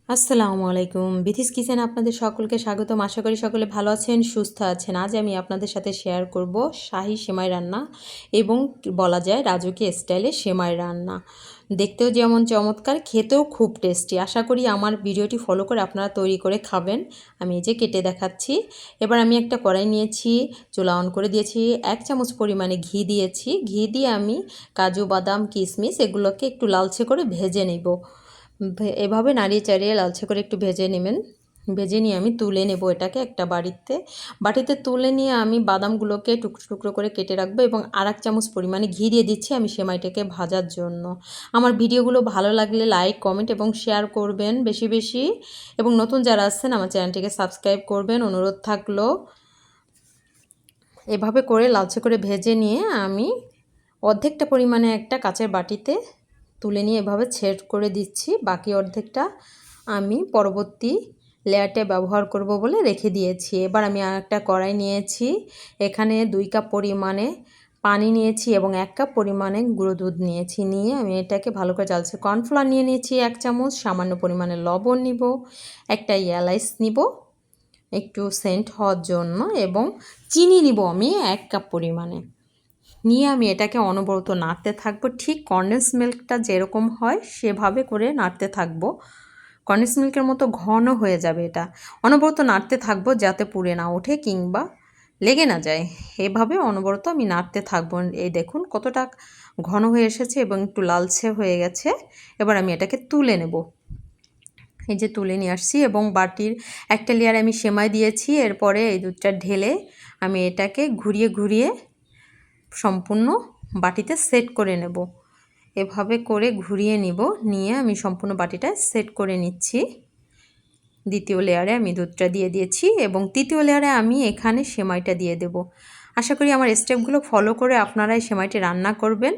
আসসালামু আলাইকুম। বিথিস কিচেন আপনাদের সকলকে স্বাগতম। আশা করি সকলে ভালো আছেন, সুস্থ আছেন। আজ আমি আপনাদের সাথে শেয়ার করব শাহি সেমাই রান্না এবং বলা যায় রাজকীয় স্টাইলে সেমাই রান্না। দেখতেও যেমন চমৎকার, খেতেও খুব টেস্টি। আশা করি আমার ভিডিওটি ফলো করে আপনারা তৈরি করে খাবেন। আমি এই যে কেটে দেখাচ্ছি। এবার আমি একটা কড়াই নিয়েছি, চুলা অন করে দিয়েছি, 1 চামচ পরিমাণে ঘি দিয়েছি। ঘি দিয়ে আমি কাজু, বাদাম, কিশমিশ এগুলোকে একটু লালচে করে ভেজে নেব। এভাবে নাড়িয়ে চাড়িয়ে লালচে করে একটু ভেজে নেবেন। ভেজে নিয়ে আমি তুলে নেব এটাকে একটা বাটিতে তুলে নিয়ে আমি বাদামগুলোকে টুকরো টুকরো করে কেটে রাখবো এবং 1 চামচ পরিমাণে ঘি দিয়ে দিচ্ছি আমি সেমাইটাকে ভাজার জন্য। আমার ভিডিওগুলো ভালো লাগলে লাইক, কমেন্ট এবং শেয়ার করবেন বেশি বেশি, এবং নতুন যারা আসছেন আমার চ্যানেলটিকে সাবস্ক্রাইব করবেন, অনুরোধ থাকলো। এভাবে করে লালচে করে ভেজে নিয়ে আমি অর্ধেকটা পরিমাণে একটা কাচের বাটিতে তুলে নিয়ে এভাবে ছেড় করে দিচ্ছি। বাকি অর্ধেকটা আমি পরবর্তী লেয়ারটা ব্যবহার করব বলে রেখে দিয়েছি। এবার আমি আরেকটা কড়াই নিয়েছি, এখানে 2 কাপ পরিমাণে পানি নিয়েছি এবং 1 কাপ পরিমাণে গুঁড়ো দুধ নিয়েছি। নিয়ে আমি এটাকে ভালো করে জ্বালছি। কর্নফ্লাওয়ার নিয়ে নিয়েছি 1 চামচ, সামান্য পরিমাণে লবণ নিব, একটা এলাচ নিব একটু সেন্ট হওয়ার জন্য, এবং চিনি নিব আমি 1 কাপ পরিমাণে। নিয়ে আমি এটাকে অনবরত নাড়তে থাকবো। ঠিক কনডেন্স মিল্কটা যেরকম হয় সেভাবে করে নাড়তে থাকবো। কনডেন্স মিল্কের মতো ঘন হয়ে যাবে এটা। অনবরত নাড়তে থাকবো যাতে পুড়ে না ওঠে কিংবা লেগে না যায়। এভাবে অনবরত আমি নাড়তে থাকবো। এই দেখুন কতটা ঘন হয়ে এসেছে এবং একটু লালচে হয়ে গেছে। এবার আমি এটাকে তুলে নেব। এই যে তুলে নিয়ে আসছি এবং বাটির একটা লেয়ার আমি সেমাই দিয়েছি। এরপরে এই দুধটা ঢেলে আমি এটাকে ঘুরিয়ে ঘুরিয়ে সম্পূর্ণ বাটিতে সেট করে নেব। এভাবে করে ঘুরিয়ে নিব, নিয়ে আমি সম্পূর্ণ বাটিটা সেট করে নিচ্ছি। দ্বিতীয় লেয়ারে আমি দুধটা দিয়ে দিয়েছি এবং তৃতীয় লেয়ারে আমি এখানে সেমাইটা দিয়ে দেব। আশা করি আমার স্টেপগুলো ফলো করে আপনারা এই সেমাইটি রান্না করবেন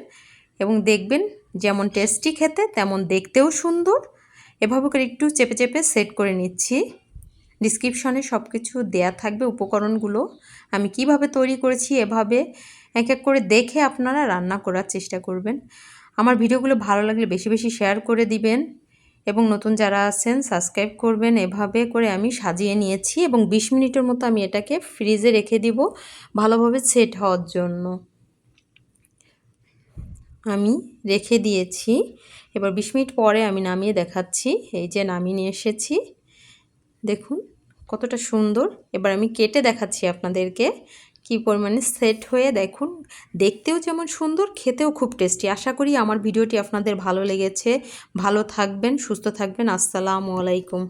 এবং দেখবেন যেমন টেস্টি খেতে তেমন দেখতেও সুন্দর। এভাবে করে একটু চেপে চেপে সেট করে নিচ্ছি। ডিসক্রিপশনে সব কিছু দেয়া থাকবে উপকরণগুলো আমি কিভাবে তৈরি করেছি। এভাবে এক এক করে দেখে আপনারা রান্না করার চেষ্টা করবেন। আমার ভিডিওগুলো ভালো লাগলে বেশি বেশি শেয়ার করে দিবেন এবং নতুন যারা আছেন সাবস্ক্রাইব করবেন। এভাবে করে আমি সাজিয়ে নিয়েছি এবং 20 মিনিটের মতো আমি এটাকে ফ্রিজে রেখে দিব ভালোভাবে সেট হওয়ার জন্য। আমি রেখে দিয়েছি। এবার 20 মিনিট পরে আমি নামিয়ে দেখাচ্ছি। এই যে নামিয়ে নিয়ে এসেছি, দেখুন কতটা সুন্দর। এবার আমি কেটে দেখাচ্ছি আপনাদেরকে কি পরিমাণে সেট হয়ে। দেখুন দেখতেও যেমন সুন্দর, খেতেও খুব টেস্টি। আশা করি আমার ভিডিওটি আপনাদের ভালো লেগেছে। ভালো থাকবেন, সুস্থ থাকবেন। আসসালামু আলাইকুম।